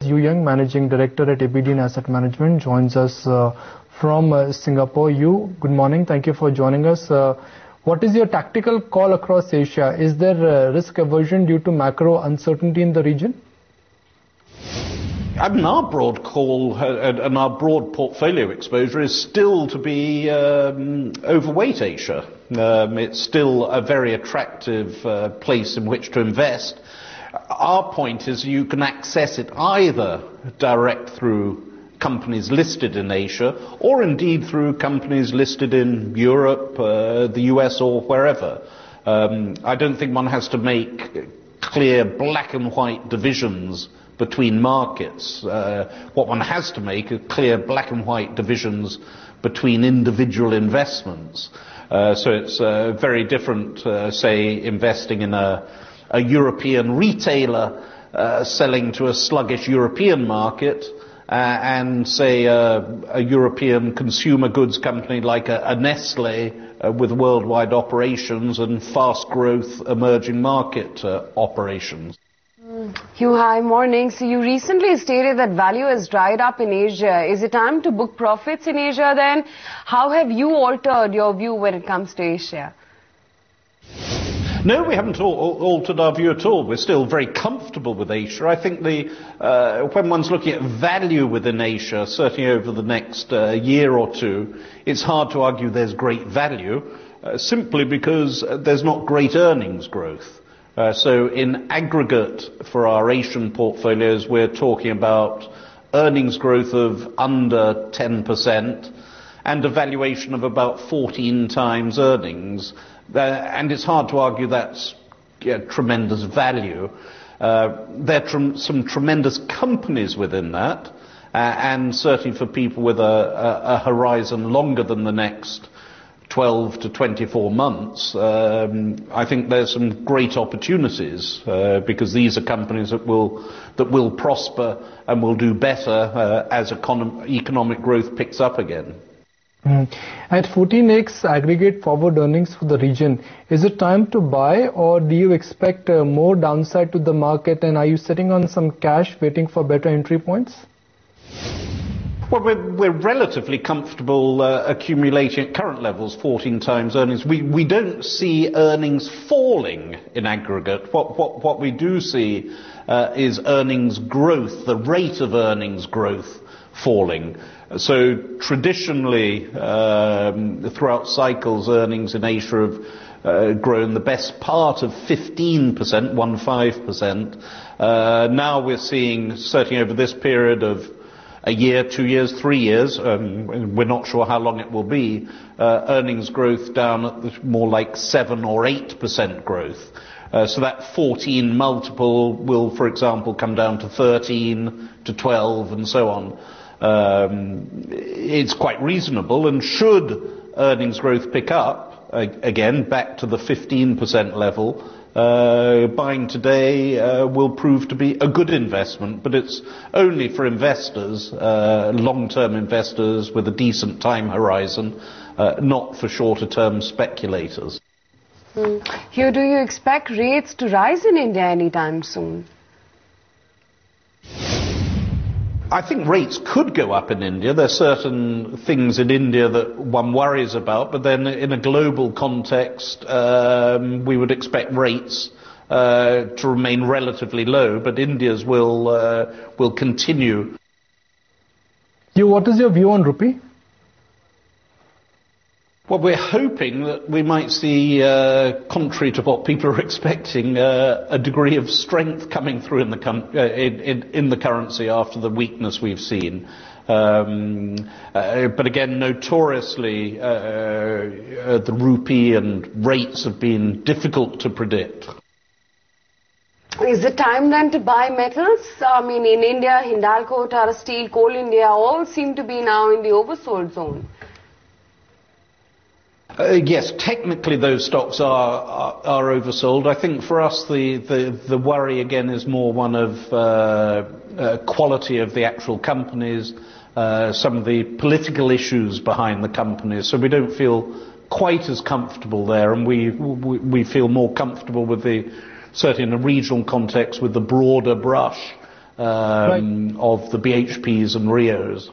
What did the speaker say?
Hugh, Managing Director at Equities Asset Management, joins us from Singapore. Hugh, good morning. Thank you for joining us. What is your tactical call across Asia? Is there risk aversion due to macro uncertainty in the region? I mean, our broad call and our broad portfolio exposure is still to be overweight Asia. It's still a very attractive place in which to invest. Our point is you can access it either direct through companies listed in Asia or indeed through companies listed in Europe, the US or wherever. I don't think one has to make clear black and white divisions between markets. What one has to make are clear black and white divisions between individual investments. So it's very different, say, investing in a European retailer selling to a sluggish European market and, say, a European consumer goods company like a Nestle with worldwide operations and fast growth emerging market operations. Hugh, hi, morning. So you recently stated that value has dried up in Asia. Is it time to book profits in Asia then? How have you altered your view when it comes to Asia? No, we haven't altered our view at all. We're still very comfortable with Asia. I think when one's looking at value within Asia, certainly over the next year or two, it's hard to argue there's great value, simply because there's not great earnings growth. So in aggregate for our Asian portfolios, we're talking about earnings growth of under 10% and a valuation of about 14 times earnings. And it's hard to argue that's tremendous value. There are some tremendous companies within that, and certainly for people with a horizon longer than the next 12 to 24 months, I think there's some great opportunities because these are companies that will prosper and will do better as economic growth picks up again. At 14x aggregate forward earnings for the region, is it time to buy or do you expect more downside to the market, and are you sitting on some cash waiting for better entry points? Well, we're relatively comfortable accumulating at current levels 14 times earnings. We don't see earnings falling in aggregate. What we do see is earnings growth, the rate of earnings growth falling. So traditionally, throughout cycles, earnings in Asia have grown the best part of 15%, 15%. Now we're seeing, certainly over this period of a year, 2 years, 3 years, we're not sure how long it will be, earnings growth down at more like 7 or 8% growth. So that 14 multiple will, for example, come down to 13 to 12 and so on. It's quite reasonable, and should earnings growth pick up, again, back to the 15% level, buying today will prove to be a good investment, but it's only for investors, long-term investors with a decent time horizon, not for shorter-term speculators. Hugh, do you expect rates to rise in India anytime soon? I think rates could go up in India. There are certain things in India that one worries about, but then in a global context, we would expect rates to remain relatively low, but India's will continue. Hugh, what is your view on rupee? Well, we're hoping that we might see, contrary to what people are expecting, a degree of strength coming through in the currency after the weakness we've seen. But again, notoriously, the rupee and rates have been difficult to predict. Is it time then to buy metals? I mean, in India, Hindalco, Tata Steel, Coal India all seem to be now in the oversold zone. Yes, technically those stocks are oversold. I think for us the worry again is more one of quality of the actual companies, some of the political issues behind the companies. So we don't feel quite as comfortable there, and we feel more comfortable with certainly in a regional context, with the broader brush of the BHPs and Rios.